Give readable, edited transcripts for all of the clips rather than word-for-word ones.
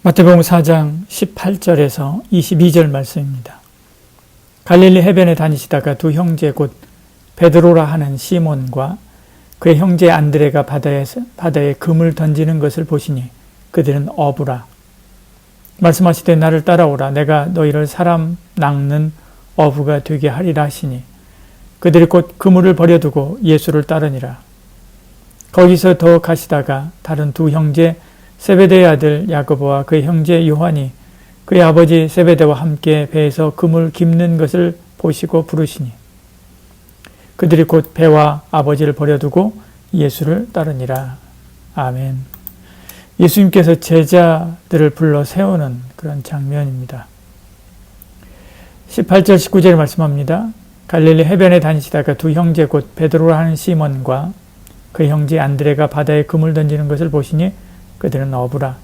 마태복음 4장 18절에서 22절 말씀입니다. 갈릴리 해변에 다니시다가 두 형제 곧 베드로라 하는 시몬과 그의 형제 안드레가 바다에 금을 던지는 것을 보시니 그들은 어부라. 말씀하시되 나를 따라오라. 내가 너희를 사람 낚는 어부가 되게 하리라 하시니 그들이 곧 그물을 버려두고 예수를 따르니라. 거기서 더 가시다가 다른 두 형제 세베대의 아들 야고보와 그의 형제 요한이 그의 아버지 세베대와 함께 배에서 그물 깁는 것을 보시고 부르시니 그들이 곧 배와 아버지를 버려두고 예수를 따르니라. 아멘. 예수님께서 제자들을 불러 세우는 그런 장면입니다. 18절 19절에 말씀합니다. 갈릴리 해변에 다니시다가 두 형제 곧 베드로라 하는 시몬과 그 형제 안드레가 바다에 금을 던지는 것을 보시니 그들은 어부라.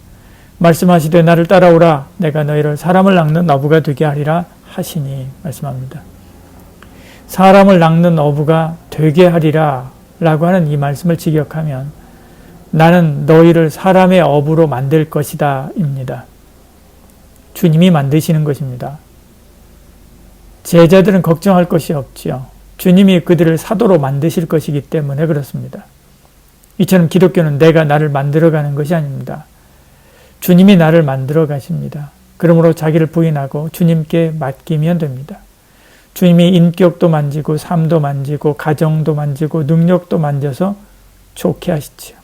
말씀하시되 나를 따라오라. 내가 너희를 사람을 낚는 어부가 되게 하리라 하시니 말씀합니다. 사람을 낚는 어부가 되게 하리라 라고 하는 이 말씀을 직역하면 나는 너희를 사람의 어부로 만들 것이다 입니다. 주님이 만드시는 것입니다. 제자들은 걱정할 것이 없지요. 주님이 그들을 사도로 만드실 것이기 때문에 그렇습니다. 이처럼 기독교는 내가 나를 만들어가는 것이 아닙니다. 주님이 나를 만들어 가십니다. 그러므로 자기를 부인하고 주님께 맡기면 됩니다. 주님이 인격도 만지고 삶도 만지고 가정도 만지고 능력도 만져서 좋게 하시지요.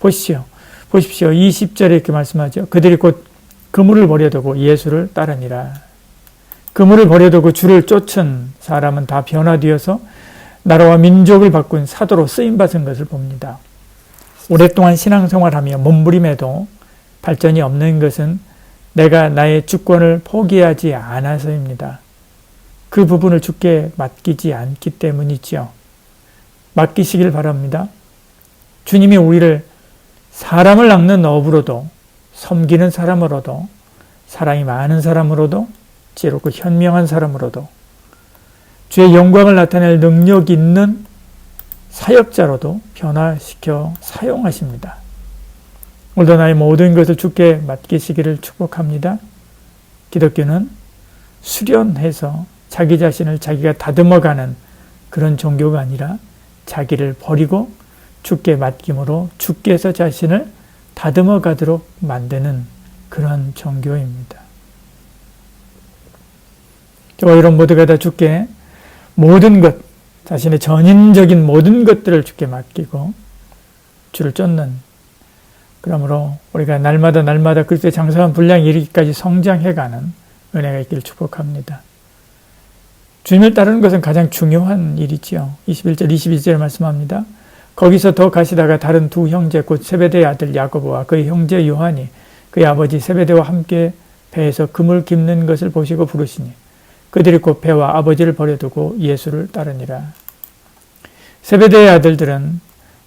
보십시오. 20절에 이렇게 말씀하죠. 그들이 곧 그물을 버려두고 예수를 따르니라. 그물을 버려두고 주를 쫓은 사람은 다 변화되어서 나라와 민족을 바꾼 사도로 쓰임받은 것을 봅니다. 오랫동안 신앙생활하며 몸부림해도 발전이 없는 것은 내가 나의 주권을 포기하지 않아서입니다. 그 부분을 주께 맡기지 않기 때문이지요. 맡기시길 바랍니다. 주님이 우리를 사람을 낚는 어부로도 섬기는 사람으로도 사랑이 많은 사람으로도 지혜롭고 현명한 사람으로도 주의 영광을 나타낼 능력 있는 사역자로도 변화시켜 사용하십니다. 오늘도 나의 모든 것을 주께 맡기시기를 축복합니다. 기독교는 수련해서 자기 자신을 자기가 다듬어가는 그런 종교가 아니라 자기를 버리고 주께 맡김으로 주께서 자신을 다듬어 가도록 만드는 그런 종교입니다. 저와 여러분 모두가 다 주께 모든 것, 자신의 전인적인 모든 것들을 주께 맡기고 주를 쫓는, 그러므로 우리가 날마다 그리스도의 장성한 분량에 이르기까지 성장해가는 은혜가 있기를 축복합니다. 주님을 따르는 것은 가장 중요한 일이지요. 21절, 22절에 말씀합니다. 거기서 더 가시다가 다른 두 형제 곧 세베대의 아들 야고보와 그의 형제 요한이 그의 아버지 세베대와 함께 배에서 그물 깁는 것을 보시고 부르시니 그들이 곧 배와 아버지를 버려두고 예수를 따르니라. 세베대의 아들들은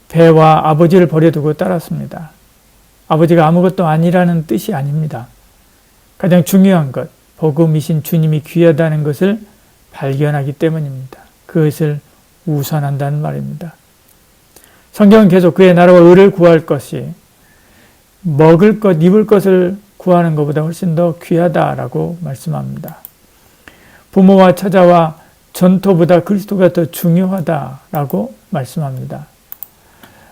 배와 아버지를 버려두고 따랐습니다. 아버지가 아무것도 아니라는 뜻이 아닙니다. 가장 중요한 것, 복음이신 주님이 귀하다는 것을 발견하기 때문입니다. 그것을 우선한다는 말입니다. 성경은 계속 그의 나라와 의를 구할 것이 먹을 것, 입을 것을 구하는 것보다 훨씬 더 귀하다라고 말씀합니다. 부모와 처자와 전토보다 그리스도가 더 중요하다라고 말씀합니다.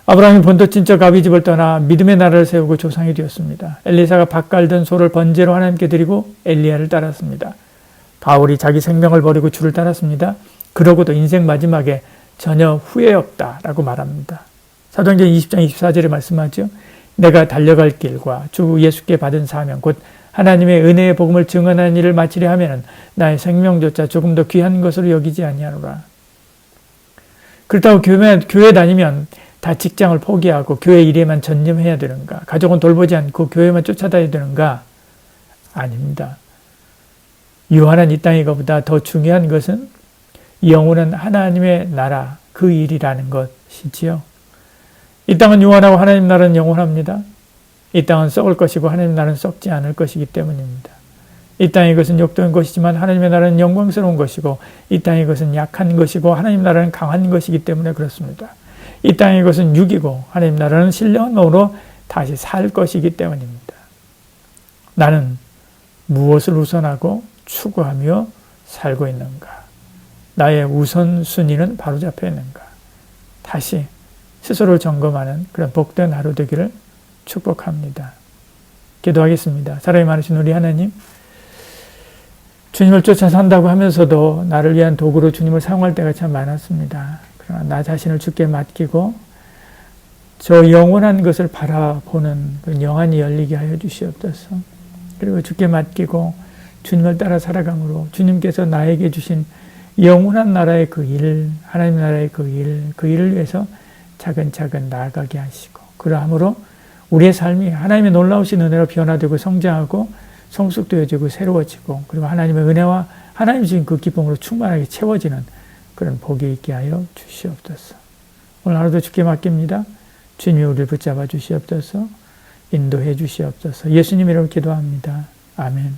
아브라함이 본토 친척 아비집을 떠나 믿음의 나라를 세우고 조상이 되었습니다. 엘리사가 밭갈던 소를 번제로 하나님께 드리고 엘리야를 따랐습니다. 바울이 자기 생명을 버리고 주를 따랐습니다. 그러고도 인생 마지막에 전혀 후회 없다라고 말합니다. 사도행전 20장 24절에 말씀하죠. 내가 달려갈 길과 주 예수께 받은 사명 곧 하나님의 은혜의 복음을 증언하는 일을 마치려 하면 나의 생명조차 조금 더 귀한 것으로 여기지 아니하노라. 그렇다고 교회 다니면 다 직장을 포기하고 교회 일에만 전념해야 되는가? 가족은 돌보지 않고 교회만 쫓아다녀야 되는가? 아닙니다. 유한한 이 땅의 것보다 더 중요한 것은 영원한 하나님의 나라, 그 일이라는 것이지요. 이 땅은 유한하고 하나님 나라는 영원합니다. 이 땅은 썩을 것이고 하나님 나라는 썩지 않을 것이기 때문입니다. 이 땅의 것은 욕되는 것이지만 하나님의 나라는 영광스러운 것이고 이 땅의 것은 약한 것이고 하나님 나라는 강한 것이기 때문에 그렇습니다. 이 땅의 것은 육이고 하나님 나라는 신령한 몸으로 다시 살 것이기 때문입니다. 나는 무엇을 우선하고 추구하며 살고 있는가? 나의 우선순위는 바로잡혀 있는가? 다시 스스로 점검하는 그런 복된 하루 되기를 축복합니다. 기도하겠습니다. 사랑이 많으신 우리 하나님, 주님을 쫓아 산다고 하면서도 나를 위한 도구로 주님을 사용할 때가 참 많았습니다. 그러나 나 자신을 주께 맡기고 저 영원한 것을 바라보는 그 영안이 열리게 하여 주시옵소서. 그리고 주께 맡기고 주님을 따라 살아감으로 주님께서 나에게 주신 영원한 나라의 그 일, 하나님 나라의 그 일을 위해서 차근차근 나아가게 하시고, 그러함으로 우리의 삶이 하나님의 놀라우신 은혜로 변화되고 성장하고 성숙되어지고 새로워지고, 그리고 하나님의 은혜와 하나님 주신 그 기쁨으로 충만하게 채워지는 그런 복이 있게 하여 주시옵소서. 오늘 하루도 주께 맡깁니다. 주님이 우리를 붙잡아 주시옵소서. 인도해 주시옵소서. 예수님 이름으로 기도합니다. 아멘.